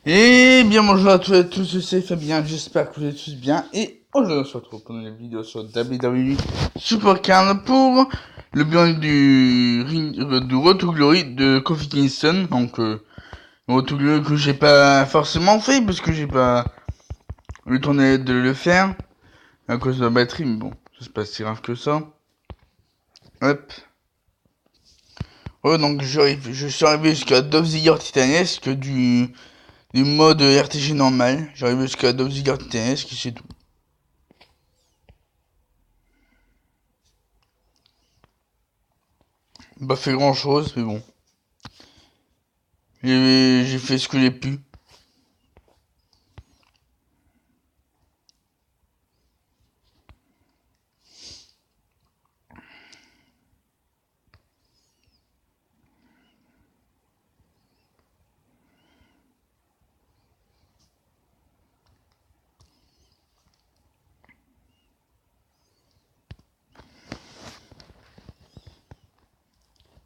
Et bien bonjour à tous et à tous, c'est Fabien, j'espère que vous allez tous bien. Et aujourd'hui on se retrouve pour une vidéo sur WWE Supercard pour le bilan du Road to Glory de Kofi Kingston. Donc le Road to Glory que j'ai pas forcément fait parce que j'ai pas eu le temps de le faire à cause de la batterie, mais bon, c'est pas si grave que ça. Hop. Ouais, donc je suis arrivé jusqu'à Dolph Ziggler Titanesque du mode RTG normal. J'arrive jusqu'à Dolph Ziggler Titanesque et c'est tout. Pas fait grand chose, mais bon. J'ai fait ce que j'ai pu.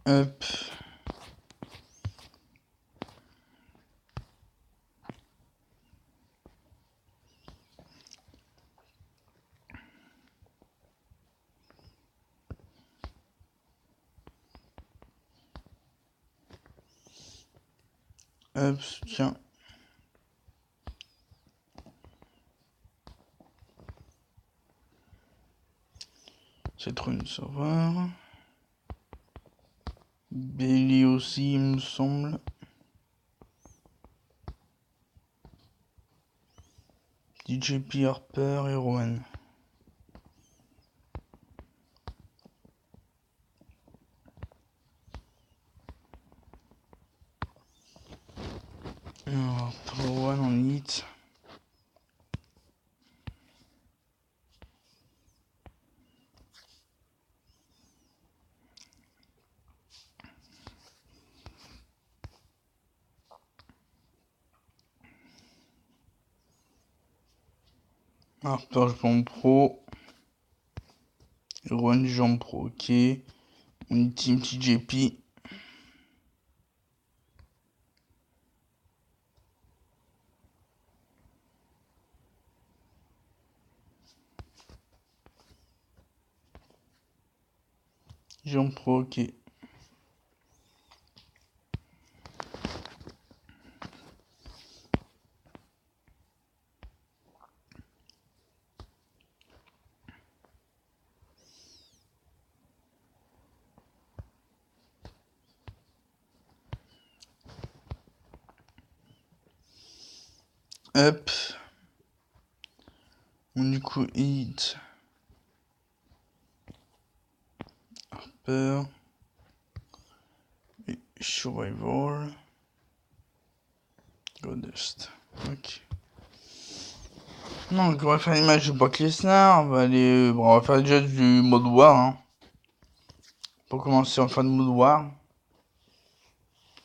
Hop. Hop, tiens. C'est trop une sauveur. Bailey aussi, il me semble. DJP Harper et Rowan. Alors, Rowan en hit. Harper, je prends pro. Et Rowan, du jambes pro, ok. On est team TJP. Jambes pro, ok. Hop. On du coup hit. Harper. Et Survivor. Goddess. Ok. Donc on va faire l'image de Brock Lesnar, on va faire déjà du mode war, hein. Pour commencer, on va faire du mode war.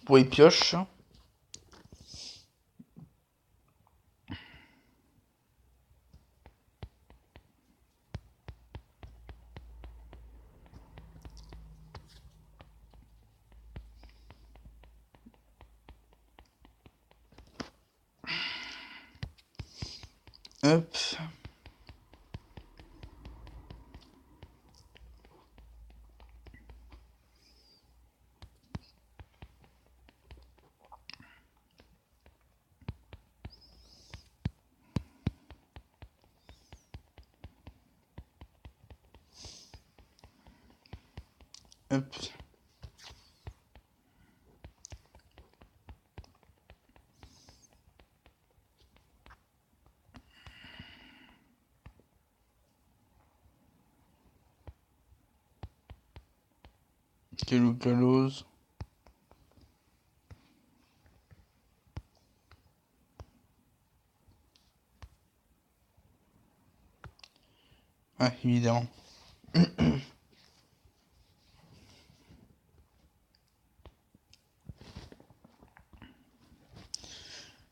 Pour les pioches. Hop. Hop. Kelou Gallows. Ah, évidemment.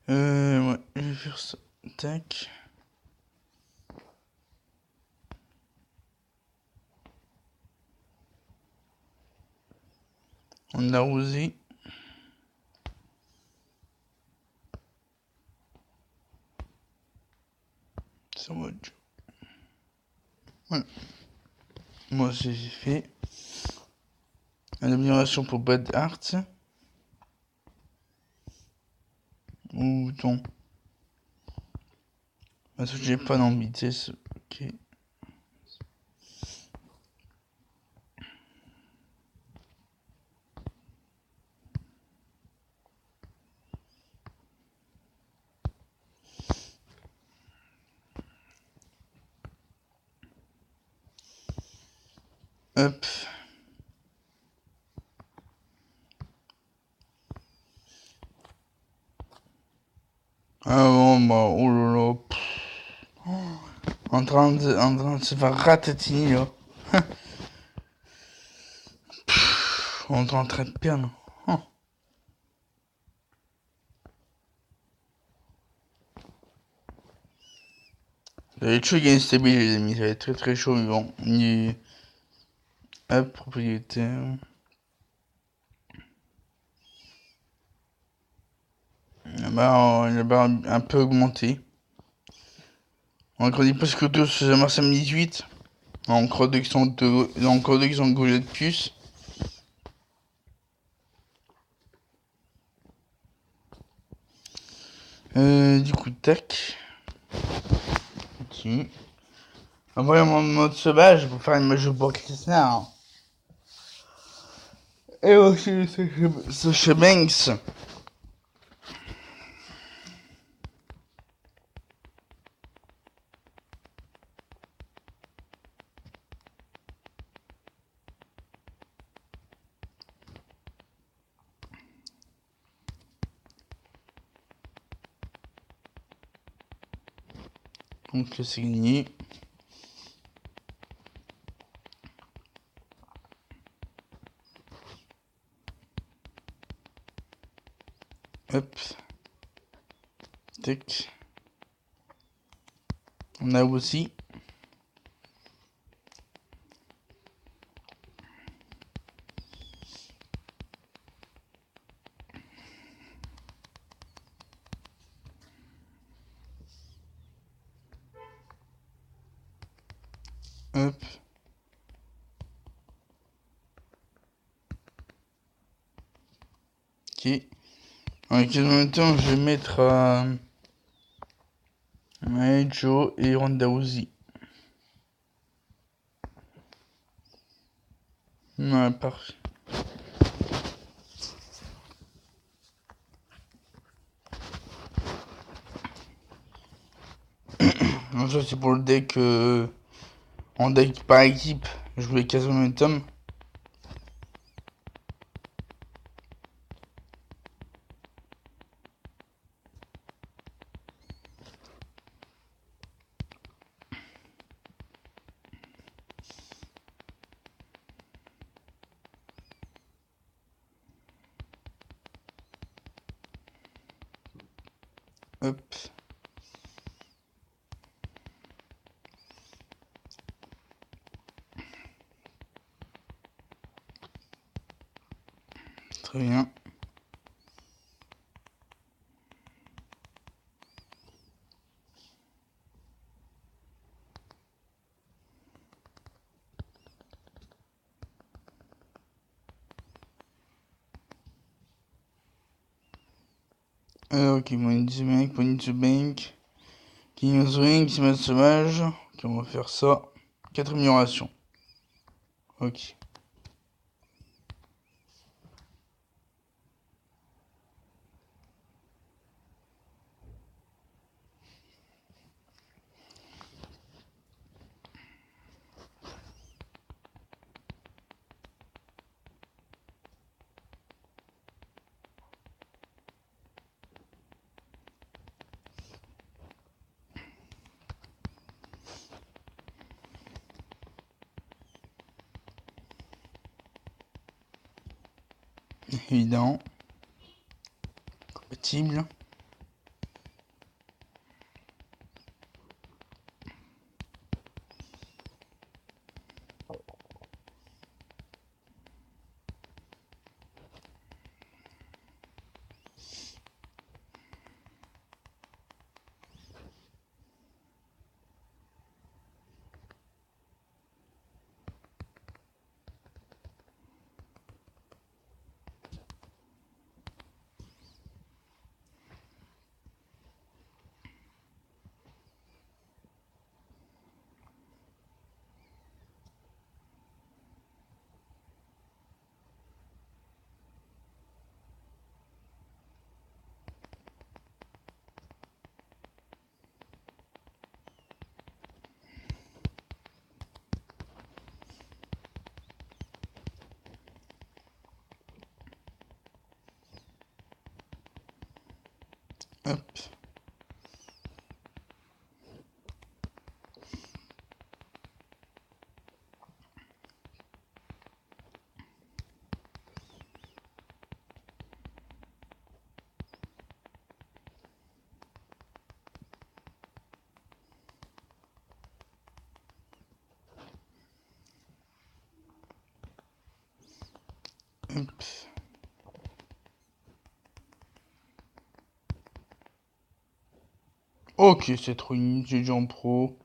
Ouais, je vais faire ça. Tac. On a rosé. Ça va. Voilà. Moi, j'ai fait l'amélioration pour Bad Art. Ou ton. Parce que j'ai pas dans vitesse. Ok. Hop. Ah bon, bah, oh là là. En train de se faire ratatiner, là. On est en train de perdre. Oh. Ça va être chaud, il y a une stabilité, les amis. Ça va être très très chaud, mais bon. Hop, propriétaire. Bah, il a un peu augmenté. On a dit presque tous sur mars 2018. En production de goulet de puce. Du coup, tac. Continue. Envoyons mon mode sauvage pour faire une major pour Krishna. Et aussi Sasha Banks. Donc c'est gagné. Hop. Tac. On a aussi. Hop. Ok. En même temps, je vais mettre Joe et Ronda Rousey. Ouais, parfait. Donc ça c'est pour le deck en deck par équipe. Je voulais 15 momentum. Hop. Très bien. Alors, ok, Money to Bank, Money to Bank. King of the Ring, Simon Sauvage. Ok, on va faire ça. 4 améliorations. Ok. Évident. Compatible. Hop. Hop. Ok, c'est ruine, j'ai déjà en pro.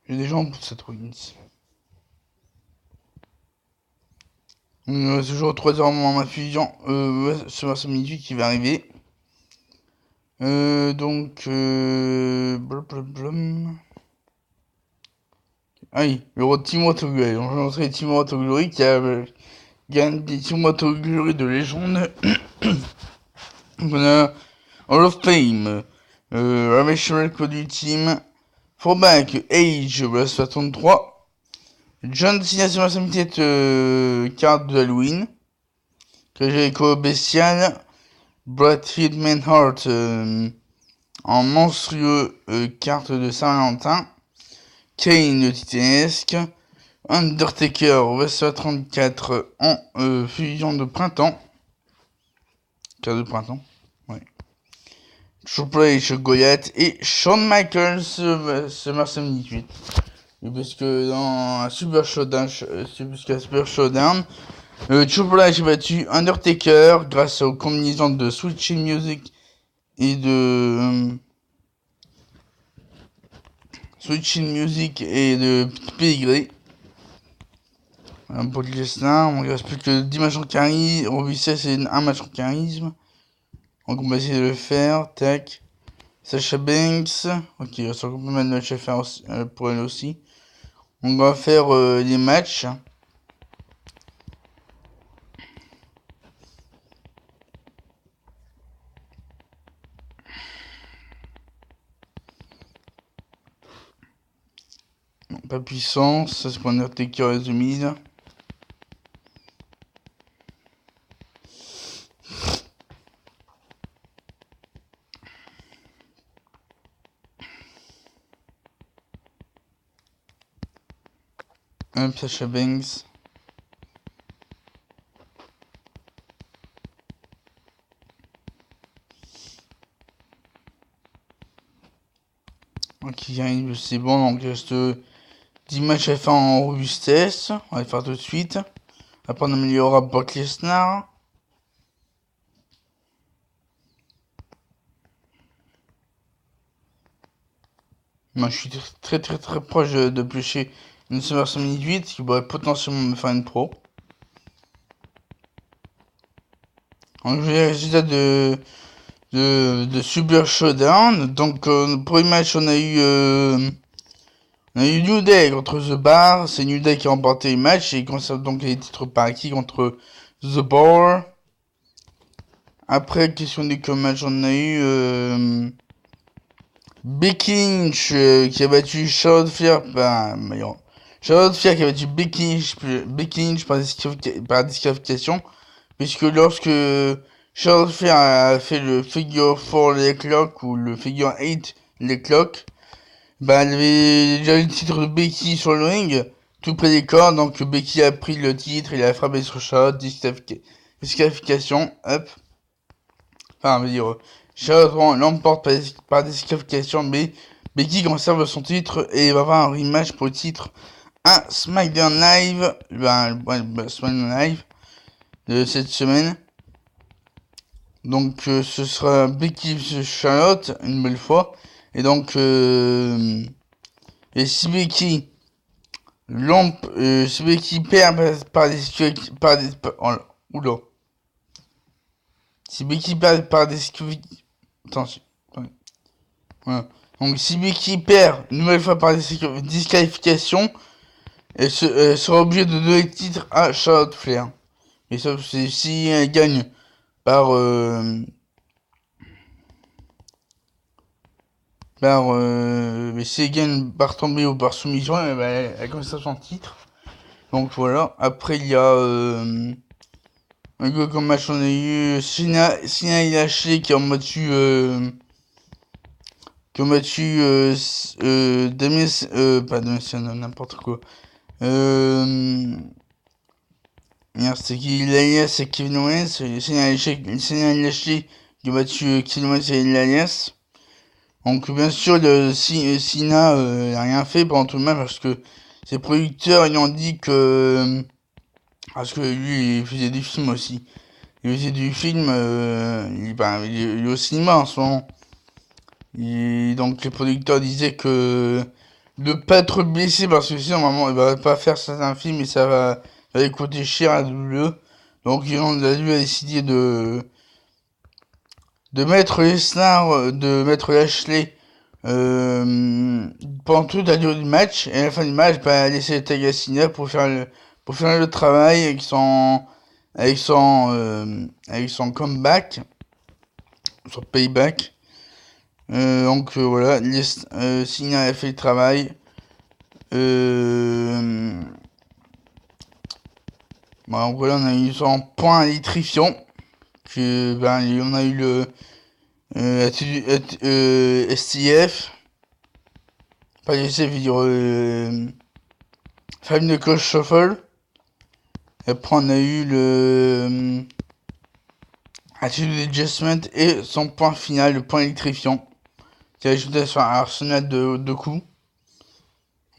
J'ai déjà en pro cette ruine. Toujours 3 heures avant ma fusion. Ouais, c'est ma midi qui va arriver. Blablablam. Ah oui, le roi de Team Autoglory. Donc, j'ai lancé Team Autoglory qui a gagné des Team Autoglory de légende. On a Hall of Fame, Ravishable Cody Team, Throwback Age, Blast 63, John Cena sur ma tête, carte de Halloween, Jericho Bestial, Brad Hitman Heart en monstrueux carte de Saint-Valentin, Kane de Titanesque, Undertaker Wrestler 34 en fusion de printemps, carte de printemps, ouais. Triple H Goliath et Shawn Michaels ce mars 2018. Et parce que dans un Super Showdown, Triple H a battu Undertaker grâce aux combinaisons de Switching Music et de Pedigree. Pour Lesnar, on ne reste plus que 10 matchs en charisme. Robbie c'est un match en charisme. Donc on va essayer de le faire. Tac. Sasha Banks. Ok, il reste encore pas mal de matchs à faire aussi, pour elle aussi. On va faire les matchs. Non, pas puissance, ça c'est pour Undertaker et The Miz. Hop, Sasha Banks. Ok, c'est bon, donc il reste 10 matchs à faire en robustesse. On va les faire tout de suite. Après on améliorera Brock Lesnar. Moi je suis très proche de pêcher une Summer 2018 qui pourrait potentiellement me faire une pro. Donc je vais les résultats de Super Showdown. Donc pour les matchs on a eu New Day contre The Bar. C'est New Day qui a remporté les matchs et il conserve donc les titres par acquis contre The Bar. Après, question des matchs, on a eu Becky Lynch qui a battu Charlotte Flair. Charlotte Flair qui a battu Becky Lynch par disqualification. Puisque lorsque Charlotte Flair a fait le figure 4 leg lock ou le figure 8 leg lock, bah, elle avait déjà eu le titre de Becky sur le ring, tout près des cordes, donc Becky a pris le titre, il a frappé sur Charlotte, disqualification, hop. Enfin, on va dire, Charlotte l'emporte par disqualification, mais Becky conserve son titre et va avoir un rematch pour le titre à SmackDown Live, SmackDown Live de cette semaine. Donc ce sera Becky vs Charlotte une belle fois. Et donc et si Becky perd si Becky perd par disqualification. Attention. Voilà. Donc si Becky perd une nouvelle fois par disqualification, elle sera obligée de donner le titre à Charlotte Flair. Et sauf si elle gagne par mais si elle gagne par tombée ou par soumission, elle conserve son titre. Donc voilà. Après il y a Comme match, on a eu Sina et Lashley qui ont battu Damien, pas Damien, n'importe quoi. Merde, c'est qui l'Alias et Kevin Owens. Sina et Lashley qui ont battu Kevin Owens et l'Alias. Donc bien sûr, Sina n'a rien fait pendant tout le match parce que ses producteurs ils ont dit que parce que lui il faisait du film aussi. Il faisait du film, il est au cinéma en ce moment. Donc les producteurs disaient que de pas être blessé parce que sinon normalement il va pas faire certains films et ça va lui coûter cher à WWE. Donc lui a décidé de mettre les stars, de mettre Lashley pendant toute la durée du match, et à la fin du match, bah, laisser Tag Cena pour faire le travail avec son comeback, son payback. Donc voilà, Cena a fait le travail. Bon, donc voilà, on a eu son point à l'étrifion. On a eu le STF. Pas STF, je veux dire Family de Coach Shuffle. Et après, on a eu le Attitude Adjustment et son point final, le point électrifiant, qui a ajouté sur un arsenal de coups.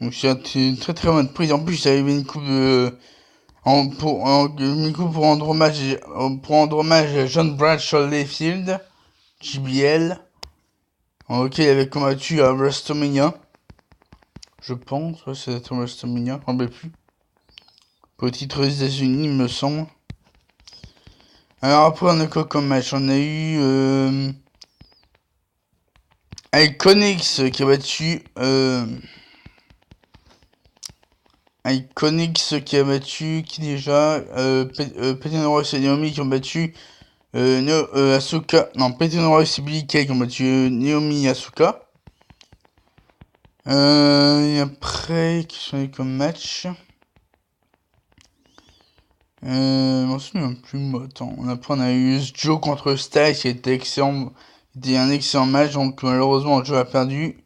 Donc c'est une très très bonne prise. En plus, il y avait une coupe pour rendre hommage à John Bradshaw Layfield, JBL. Ok, il avait combattu à WrestleMania. Je pense, ouais, c'est WrestleMania, je ne me rappelle plus. Pour le titre des États-Unis, il me semble. Alors après, on a quoi comme match? On a eu Iconics qui a battu qui déjà Peyton Royce et Naomi qui ont battu Asuka. Non, Peyton Royce et Billie Kay qui ont battu Naomi et Asuka. Et après, qui sont les comme match? Je m'en souviens plus, moi. Attends, après on a eu Joe contre Styles qui était excellent. C'était un excellent match, donc malheureusement Joe a perdu.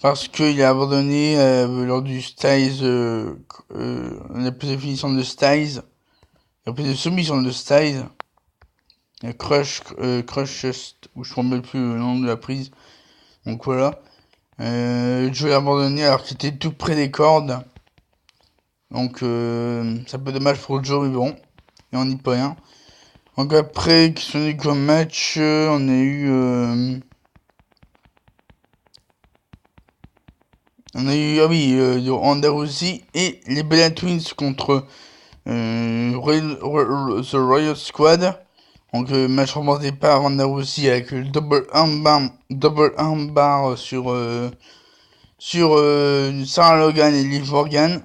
Parce qu'il a abandonné lors du Styles, la plus de finition de Styles. La plus de soumission de Styles. Crush, ou je ne me rappelle plus le nom de la prise. Donc voilà. Joe a abandonné alors qu'il était tout près des cordes. Donc c'est un peu dommage pour Joe, mais bon. Et on n'y peut rien. Donc après, qui sont comme match, on a eu... ah oui, Ronda Rousey et les Bella Twins contre The Royal Squad. Donc match remporté par Ronda Rousey avec le double armbar sur Sarah Logan et Liv Morgan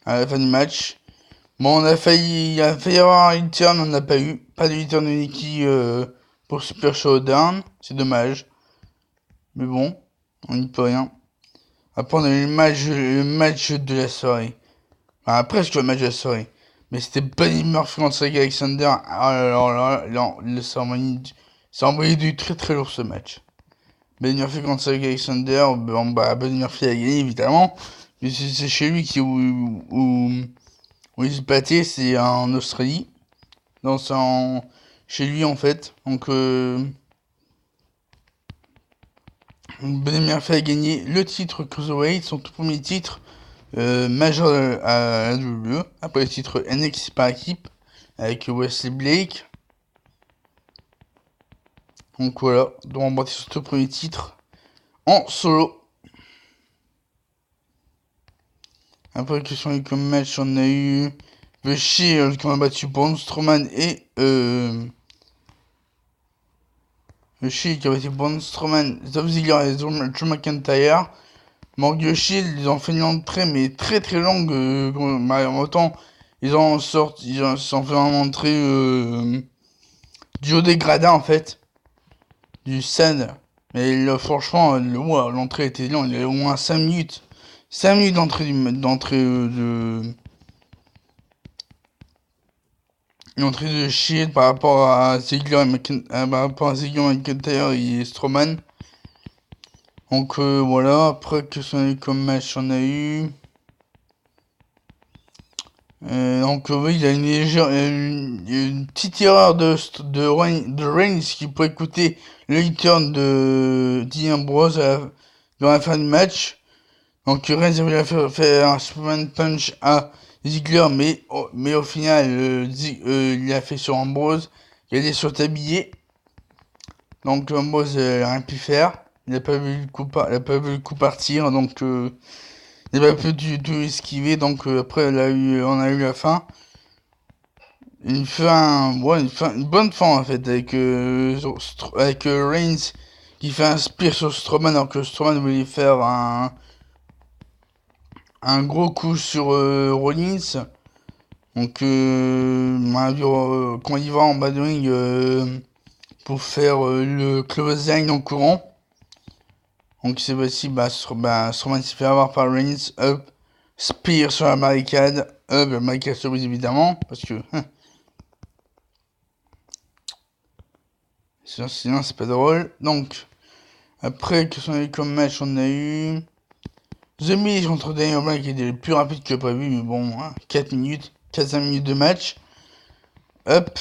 à la fin du match. Bon, il a failli avoir un return, on n'a pas eu. Pas de return de Nikki pour Super Showdown, c'est dommage. Mais bon, on n'y peut rien. Après, on a eu le match de la soirée. Enfin, presque le match de la soirée. Mais c'était Buddy Murphy contre Cedric Alexander. Alors là, ça a envoyé du très très lourd ce match. Buddy Murphy contre Cedric Alexander. Bon, bah, Buddy Murphy a gagné évidemment. Mais c'est chez lui où il se battait, c'est en Australie. Chez lui en fait. Donc, Buddy Murphy a gagné le titre Cruiserweight, son tout premier titre majeur à la WWE, après le titre NXT par équipe avec Wesley Blake. Donc voilà, donc on va sur son tout premier titre en solo. Après, question comme match, on a eu The Shield qui a battu Braun Strowman et The Shield qui a battu Braun Strowman, Dolph Ziggler et Drew McIntyre. The Shield, ils ont fait une entrée mais très très longue. En temps, ils ont fait une entrée du haut des gradins en fait, du stade. Mais là, franchement, l'entrée était longue, il y avait au moins 5 minutes. 5 minutes d'entrée une entrée de Shield par rapport à Ziggler McIntyre et Strowman. Donc voilà, après que ça a eu comme match, on a eu... donc oui, il y a une petite erreur de Reigns qui pourrait coûter le return de Dean Ambrose dans la fin du match. Donc Reigns avait faire un Superman Punch à Ziggler, mais au final, il l'a fait sur Ambrose. Il est sur tablier. Donc Ambrose n'a rien pu faire. Il n'a pas vu le coup partir, donc il n'a pas pu du tout esquiver. Donc après, on a eu la fin. Une bonne fin en fait, avec Reigns qui fait un spear sur Strowman, alors que Strowman voulait faire un gros coup sur Rollins. Donc quand il va en bas de ring pour faire le close-line en courant. Donc c'est possible, Strowman s'est fait avoir par Reigns, up, spear sur la barricade, up, la barricade se brise évidemment, parce que sinon c'est pas drôle. Donc, après, que sont eu comme match, on a eu The Miz contre Daniel Bryan qui était plus rapide que prévu, mais bon, 4 minutes, 4-5 minutes de match. Hop.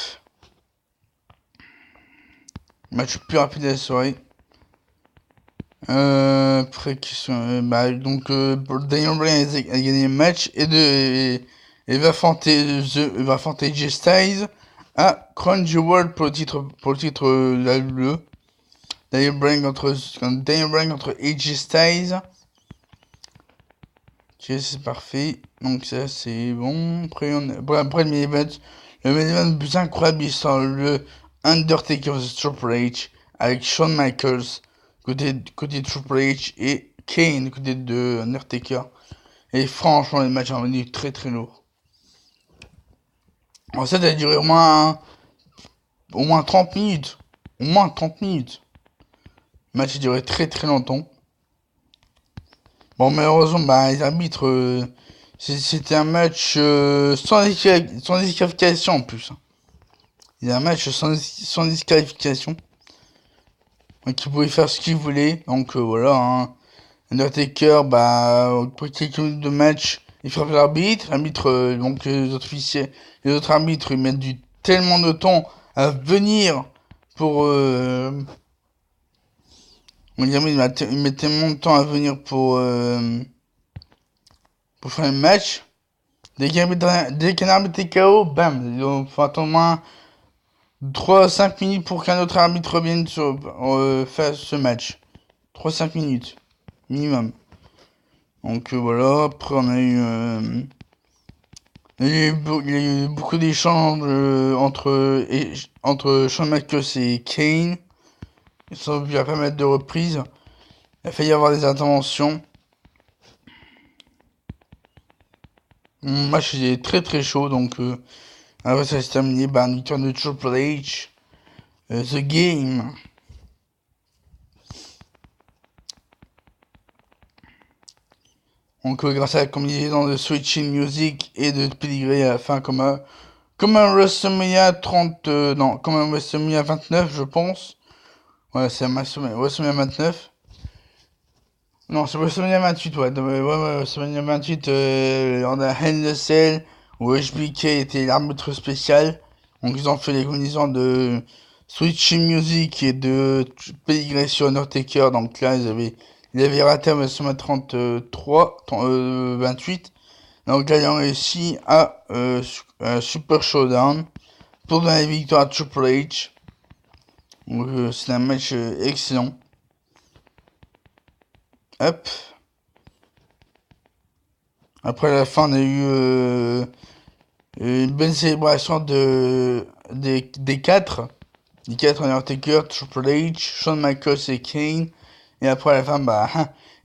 Match plus rapide de la soirée. Après, donc, Daniel Bryan a gagné le match et va affronter AJ Styles à Crown Jewel pour le titre la WWE. Daniel Bryan contre AJ Styles. Ok, c'est parfait. Donc ça c'est bon. Après le main event. Le main event le plus incroyable histoire, le Undertaker vs Triple H avec Shawn Michaels côté Triple H et Kane côté de Undertaker. Et franchement le match est revenu très très lourd. En fait, ça a duré au moins 30 minutes. Au moins 30 minutes. Le match a duré très très longtemps. Bon, malheureusement, les arbitres, c'était un match sans disqualification en plus. Il y a un match sans disqualification. Donc, ils pouvaient faire ce qu'ils voulaient. Donc, voilà. Undertaker, pour quelques minutes de match, il frappe l'arbitre. Donc, les autres officiels, les autres arbitres, ils mettent tellement de temps à venir pour. Ils mettent tellement de temps à venir pour faire un match. Dès qu'un arbitre est KO, bam, il faut attendre moins 3-5 minutes pour qu'un autre arbitre revienne faire ce match. 3-5 minutes, minimum. Donc voilà, après on a eu... il y a eu beaucoup d'échanges entre Shawn Michaels et Kane. Ça a pu à pas mettre de reprises. Il a failli y avoir des interventions. Mon match est très très chaud, donc après ça s'est terminé une victoire de Triple H. The Game. Donc grâce à la combinaison de Switching Music et de Pedigree à la fin comme un WrestleMania 30... comme un WrestleMania 29 je pense. Ouais, c'est un WrestleMania 29. Non, c'est WrestleMania 28, ouais. WrestleMania 28, on a Hell in a Cell, où HBK était l'arbitre spécial. Donc ils ont fait les combinaisons de Switching Music et de Pedigree sur Undertaker. Donc là, ils avaient raté à WrestleMania 33, 28. Donc là, ils ont réussi à Super Showdown pour donner la victoire à Triple H. Donc c'est un match excellent. Hop. Après la fin, on a eu une bonne célébration des quatre. Les quatre Undertaker, Triple H, Shawn Michaels et Kane. Et après la fin,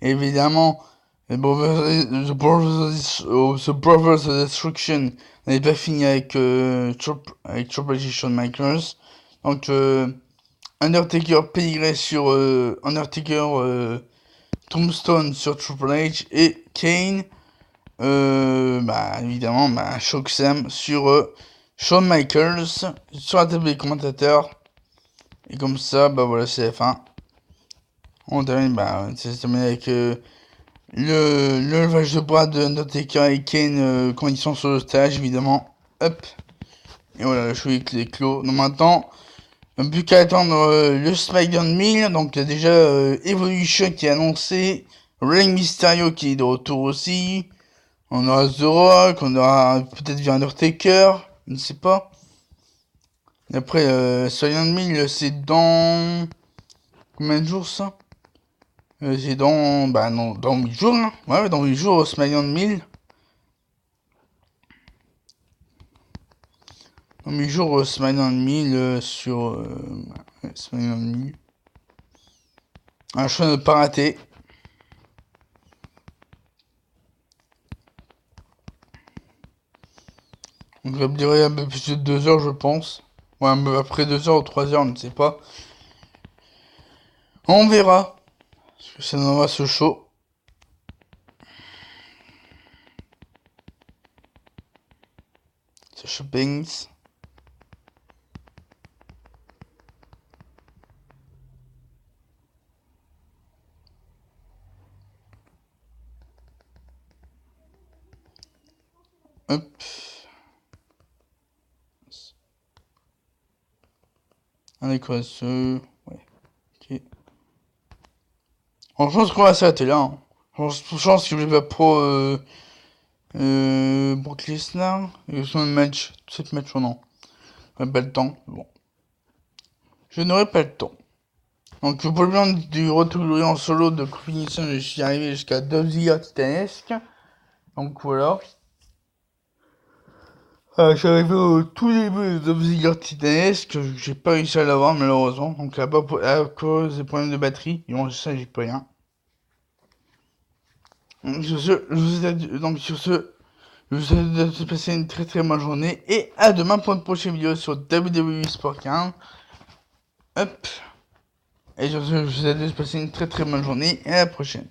évidemment, The Brothers of Destruction n'avait pas fini avec Triple H et Shawn Michaels. Donc Undertaker payrait sur Undertaker Tombstone sur Triple H et Kane évidemment Chokeslam sur Shawn Michaels sur la table des commentateurs. Et comme ça, bah voilà, c'est la fin. On termine, c'est terminé avec le levage de bras de Undertaker et Kane quand ils sont sur le stage, évidemment. Hop. Et voilà, le show est clos. Donc maintenant, plus qu'à attendre le SmackDown 1000. Donc il y a déjà Evolution qui est annoncé. Rey Mysterio qui est de retour aussi. On aura The Rock, on aura peut-être vu Undertaker, je ne sais pas. Et après, SmackDown 1000, c'est dans... Combien de jours ça? C'est dans... Bah non, dans 8 jours, hein. Ouais, dans 8 jours, SmackDown 1000. Dans 8 jours, SmackDown 1000 sur... SmackDown 1000. Un choix de ne pas rater. Donc ça me dirait un peu plus de 2 heures, je pense. Ouais, après 2 heures ou 3 heures, on ne sait pas. On verra. Parce que ça nous va ce show. Sasha Banks. Hop. Allez, quoi, ce... Ouais. Ok. Bon, je pense qu'on va s'arrêter là. Hein. Je pense que je vais pas pro... Brock Lesnar. Et son match. 7 matchs, non. J'aurai pas le temps. Bon. Je n'aurai pas le temps. Donc, pour le plan du retour glorieux en solo de Kofi Kingston, je suis arrivé jusqu'à Dovzilla Titanesque. Donc, voilà. Je suis arrivé au tout début de Dovzilla Titanesque. J'ai pas réussi à l'avoir, malheureusement. Donc, là-bas, à cause des problèmes de batterie. Et bon, ça, j'y peux rien. Donc, sur ce, je vous souhaite de passer une très très bonne journée. Et à demain pour une prochaine vidéo sur WWE Sport 15. Hop. Et sur ce, je vous souhaite de passer une très très bonne journée. Et à la prochaine.